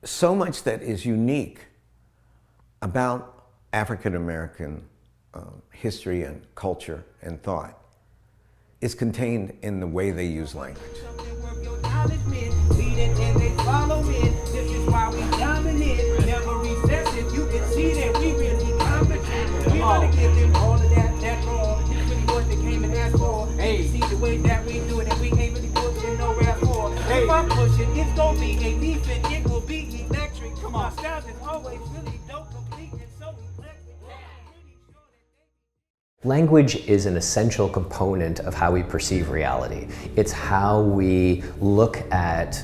so much that is unique about African American history and culture and thought is contained in the way they use language. If I push it, it's gonna be a defense, it will be electric. My style is always really dope, complete, and so electric. Language is an essential component of how we perceive reality. It's how we look at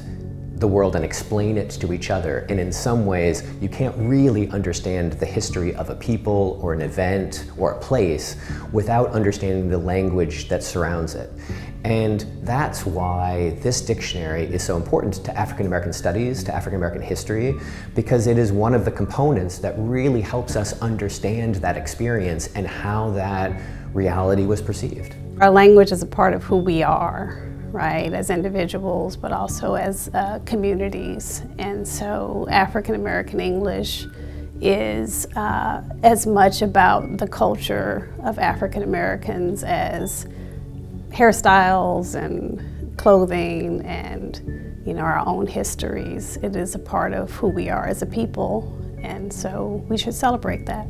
the world and explain it to each other. And in some ways, you can't really understand the history of a people or an event or a place without understanding the language that surrounds it. And that's why this dictionary is so important to African American studies, to African American history, because it is one of the components that really helps us understand that experience and how that reality was perceived. Our language is a part of who we are, right, as individuals, but also as communities. And so African American English is as much about the culture of African Americans as hairstyles and clothing and, you know, our own histories. It is a part of who we are as a people, and so we should celebrate that.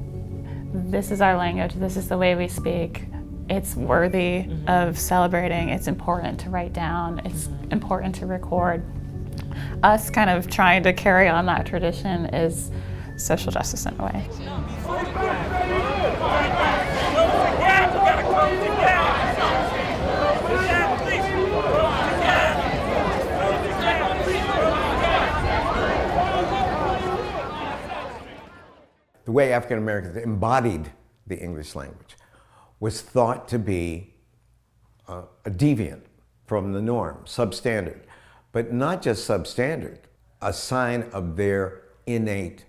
This is our language, this is the way we speak. It's worthy of celebrating, it's important to write down, it's important to record. Us kind of trying to carry on that tradition is social justice in a way. The way African Americans embodied the English language was thought to be a deviant from the norm, substandard, but not just substandard, a sign of their innate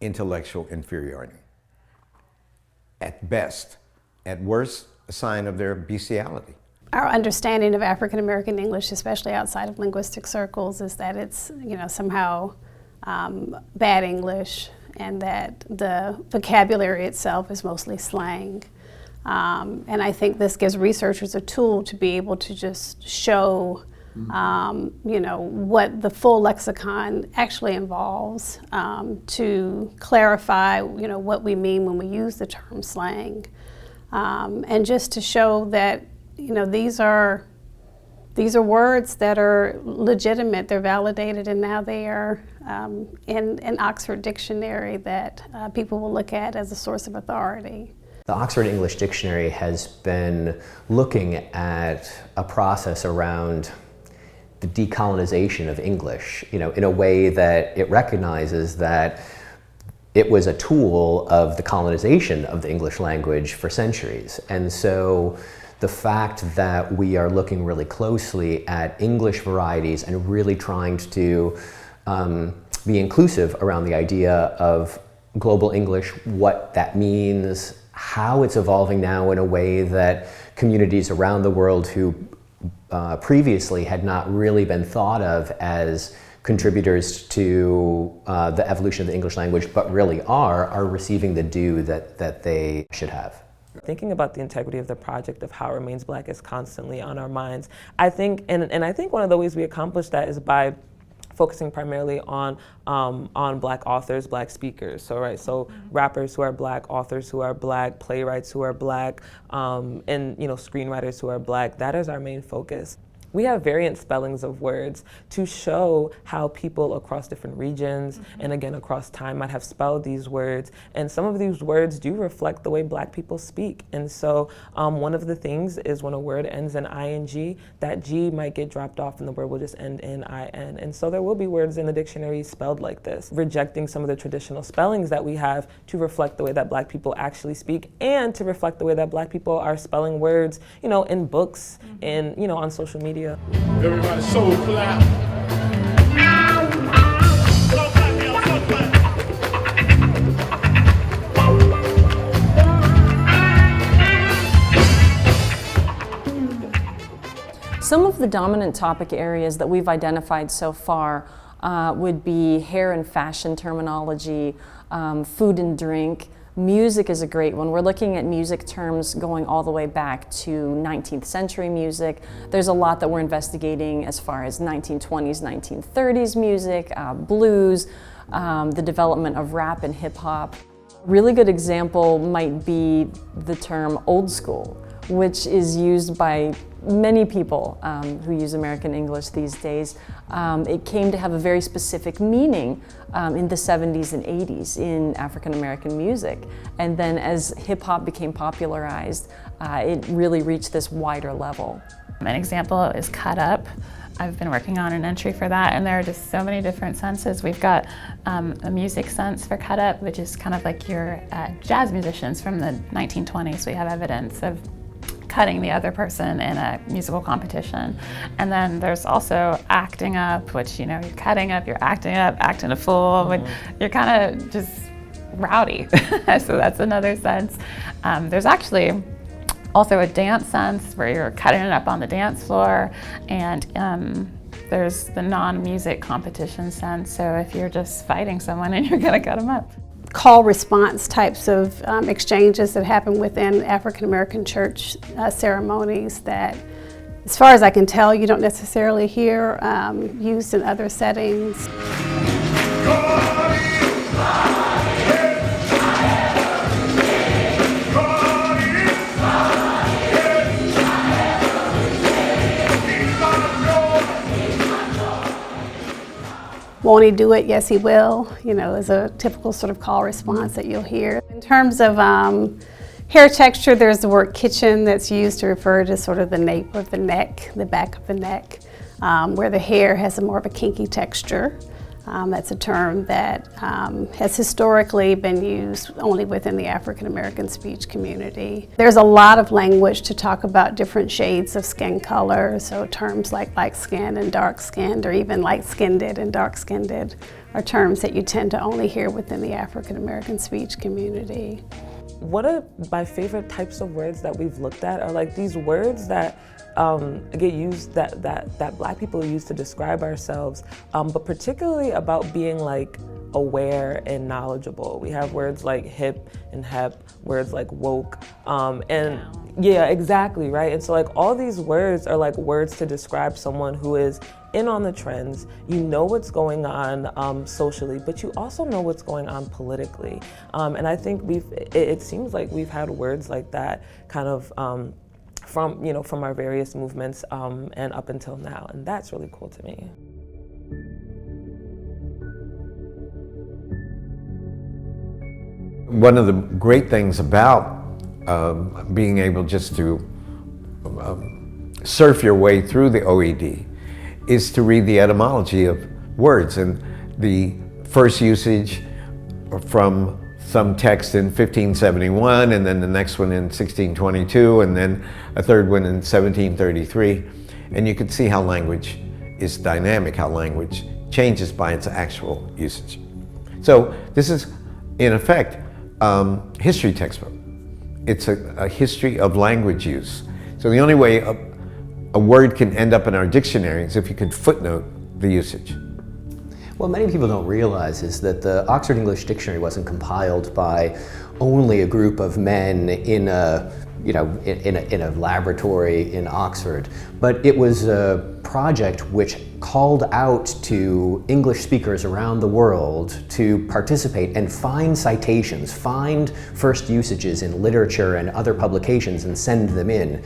intellectual inferiority. At best, at worst, a sign of their bestiality. Our understanding of African American English, especially outside of linguistic circles, is that it's, you know, somehow bad English, and that the vocabulary itself is mostly slang. And I think this gives researchers a tool to be able to just show, you know, what the full lexicon actually involves, to clarify, you know, what we mean when we use the term slang, and just to show that, you know, these are words that are legitimate, they're validated, and now they are in an Oxford dictionary that people will look at as a source of authority. The Oxford English Dictionary has been looking at a process around the decolonization of English, you know, in a way that it recognizes that it was a tool of the colonization of the English language for centuries. And so the fact that we are looking really closely at English varieties and really trying to be inclusive around the idea of global English, what that means, how it's evolving now in a way that communities around the world who previously had not really been thought of as contributors to the evolution of the English language, but really are receiving the due that they should have. Thinking about the integrity of the project of How It Remains Black is constantly on our minds. I think, and I think one of the ways we accomplish that is by focusing primarily on Black authors, Black speakers. So rappers who are Black, authors who are Black, playwrights who are Black, and screenwriters who are Black. That is our main focus. We have variant spellings of words to show how people across different regions and again across time might have spelled these words. And some of these words do reflect the way Black people speak. And so one of the things is when a word ends in ing, that G might get dropped off and the word will just end in in. And so there will be words in the dictionary spelled like this, rejecting some of the traditional spellings that we have to reflect the way that Black people actually speak and to reflect the way that Black people are spelling words, in books and, on social media. Everybody so clap. Some of the dominant topic areas that we've identified so far would be hair and fashion terminology, food and drink. Music is a great one. We're looking at music terms going all the way back to 19th century music. There's a lot that we're investigating as far as 1920s, 1930s music, blues, the development of rap and hip hop. Really good example might be the term old school, which is used by many people who use American English these days. It came to have a very specific meaning in the 70s and 80s in African American music. And then as hip hop became popularized, it really reached this wider level. An example is cut up. I've been working on an entry for that, and there are just so many different senses. We've got a music sense for cut up, which is kind of like your jazz musicians from the 1920s. We have evidence of cutting the other person in a musical competition. And then there's also acting up, which, you know, you're cutting up, you're acting up, acting a fool, when you're kind of just rowdy. So that's another sense. There's actually also a dance sense where you're cutting it up on the dance floor, and there's the non-music competition sense. So if you're just fighting someone and you're gonna cut them up. Call response types of exchanges that happen within African American church ceremonies that, as far as I can tell, you don't necessarily hear used in other settings. Won't he do it? Yes, he will, you know, is a typical sort of call response that you'll hear. In terms of hair texture, there's the word kitchen that's used to refer to sort of the nape of the neck, the back of the neck, where the hair has a more of a kinky texture. That's a term that has historically been used only within the African American speech community. There's a lot of language to talk about different shades of skin color, so terms like light-skinned and dark-skinned, or even light-skinned and dark-skinned are terms that you tend to only hear within the African American speech community. One of my favorite types of words that we've looked at are like these words that get used, that Black people use to describe ourselves, but particularly about being like aware and knowledgeable. We have words like hip and hep, words like woke, and yeah, exactly, right? And so like all these words are like words to describe someone who is in on the trends. You know what's going on socially, but you also know what's going on politically. And I think it seems like we've had words like that kind of from our various movements and up until now, and that's really cool to me. One of the great things about being able just to surf your way through the OED is to read the etymology of words, and the first usage from some text in 1571, and then the next one in 1622, and then a third one in 1733. And you can see how language is dynamic, how language changes by its actual usage. So this is, in effect, history textbook. It's a history of language use. So the only way a word can end up in our dictionary is if you could footnote the usage. What many people don't realize is that the Oxford English Dictionary wasn't compiled by only a group of men in a laboratory in Oxford, but it was a project which called out to English speakers around the world to participate and find citations, find first usages in literature and other publications and send them in.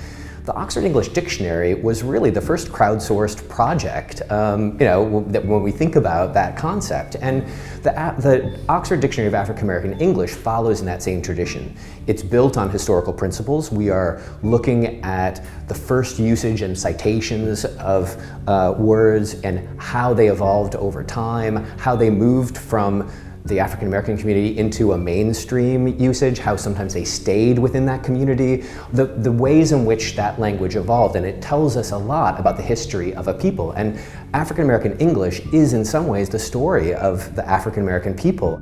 The Oxford English Dictionary was really the first crowdsourced project, that when we think about that concept. And the Oxford Dictionary of African American English follows in that same tradition. It's built on historical principles. We are looking at the first usage and citations of words and how they evolved over time, how they moved from the African American community into a mainstream usage, how sometimes they stayed within that community, the ways in which that language evolved, and it tells us a lot about the history of a people. And African American English is in some ways the story of the African American people.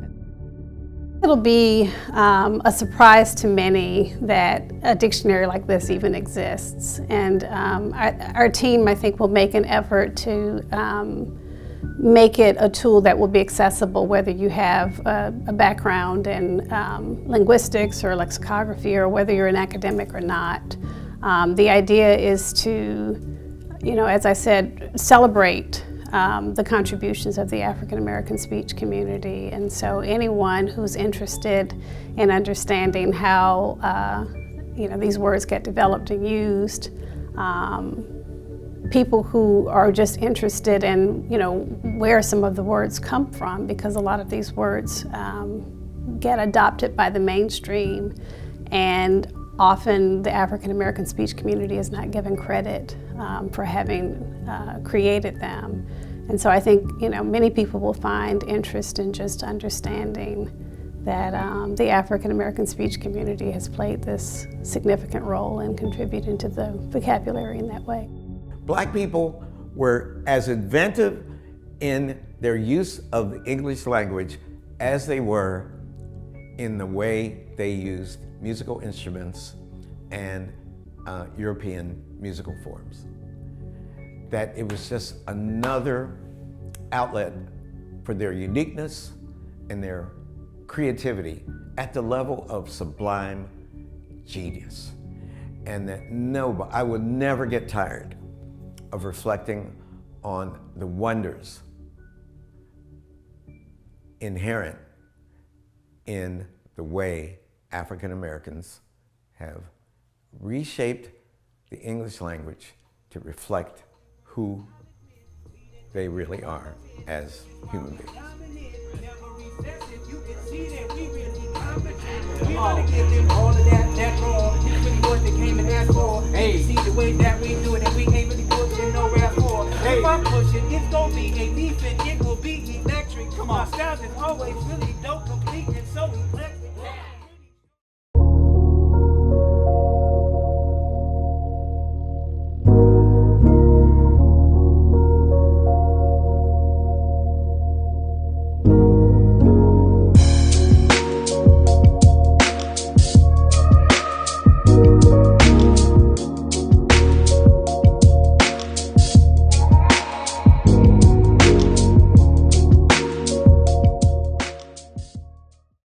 It'll be a surprise to many that a dictionary like this even exists. And our team, I think, will make an effort to make it a tool that will be accessible whether you have a background in linguistics or lexicography, or whether you're an academic or not. The idea is to, as I said, celebrate the contributions of the African American speech community. And so anyone who's interested in understanding how these words get developed and used, people who are just interested in where some of the words come from, because a lot of these words get adopted by the mainstream, and often the African American speech community is not given credit for having created them. And so I think many people will find interest in just understanding that the African American speech community has played this significant role in contributing to the vocabulary in that way. Black people were as inventive in their use of the English language as they were in the way they used musical instruments and European musical forms. That it was just another outlet for their uniqueness and their creativity at the level of sublime genius. And that I would never get tired of reflecting on the wonders inherent in the way African Americans have reshaped the English language to reflect who they really are as human beings. We wanna give them all of that raw. This really what they came and asked for. Hey, see the way that we do it, and we ain't really pushing no rap for. If I'm pushing, it's gonna be a beef and it will be electric. Come on, styles is always really dope, complete, and so electric.